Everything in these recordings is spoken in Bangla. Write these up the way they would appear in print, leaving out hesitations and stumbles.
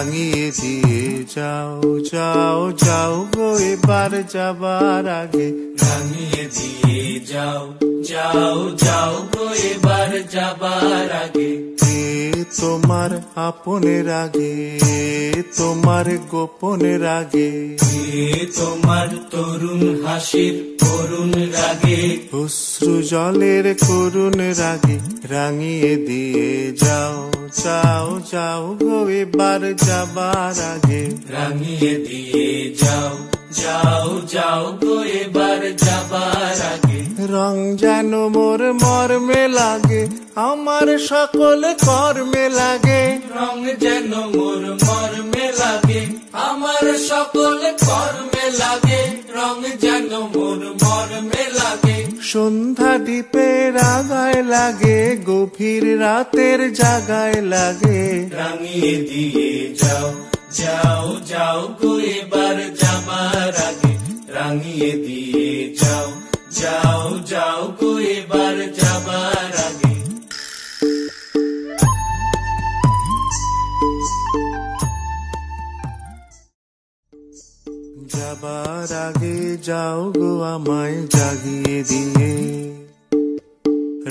রাঙিয়ে দিয়ে যাও যাও যাও গো এবার যাবার আগে, রাঙিয়ে দিয়ে যাও যাও যাও গো এবার যাবার আগে। তোমার আপনের আগে, তোমার গোপনের আগে, তোমার তরুণ হাসির করুণ রাগে, অশ্রু জলের করুণ রাগে, রাঙিয়ে দিয়ে যাও যাও যাও গো এবার যাবার আগে, রাঙিয়ে দিয়ে যাও যাও যাও গো এবার যাবার আগে। রং যেন মোর মর্মে লাগে, আমার সকল কর্মে লাগে, রং যেন মোর মর্মে লাগে, আমার সকল কর্মে লাগে, রং যেন মোর মর্মে লাগে। সন্ধ্যা দ্বীপের আগায় লাগে, গভীর রাতের জাগায় লাগে, রাঙিয়ে দিয়ে যাও যাও যাও গো এবার যাবার আগে, রাঙিয়ে দিয়ে যাও যাও যাও গো এবার যাবার আগে। যাবার আগে যাও গো আমায় জাগিয়ে দিয়ে,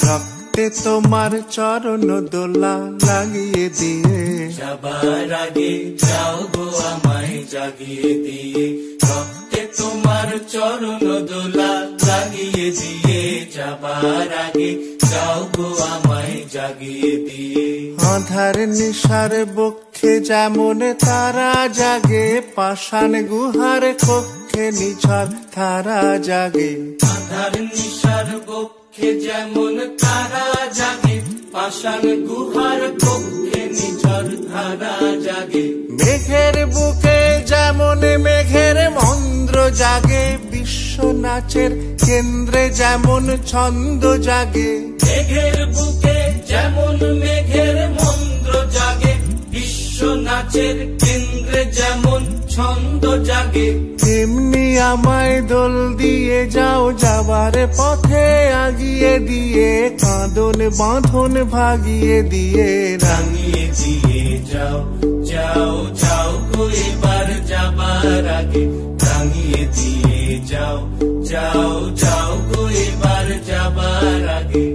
রক্তে তোমার চরণ দোলা লাগিয়ে দিয়ে, যাবার আগে যাও গো আমায় জাগিয়ে দিয়ে, রক্তে তোমার চরণ দোলা লাগিয়ে দিয়ে, যাবার আগে যাও গো আমায় জাগিয়ে দিয়ে। আঁধার নিশার বক্ষে যেমন তারা জাগে, পাষাণ গুহার কক্ষে নিছল তারা জাগে, আঁধার নিশার বক্ষে যেমন তারা জাগে, পাষাণ গুহার কক্ষে নিঝর ধারা জাগে। মেঘের বুকে যেমন মেঘের মন্দ্র জাগে, বিশ্ব নাচের কেন্দ্রে যেমন ছন্দ জাগে, মেঘের বুকে যেমন মেঘের মন্দ্র জাগে, বিশ্ব নাচের কেন্দ্রে যেমন ছন্দ জাগে। তেমনি আমায় দোল দিয়ে যাও যাবার পথে আগিয়ে দিয়ে, কাঁদন বাঁধন ভাগিয়ে দিয়ে, রাঙিয়ে দিয়ে যাও যাও যাও গো এবার যাবার আগে, রাঙিয়ে দিয়ে যাও যাও যাও গো এবার যাবার আগে।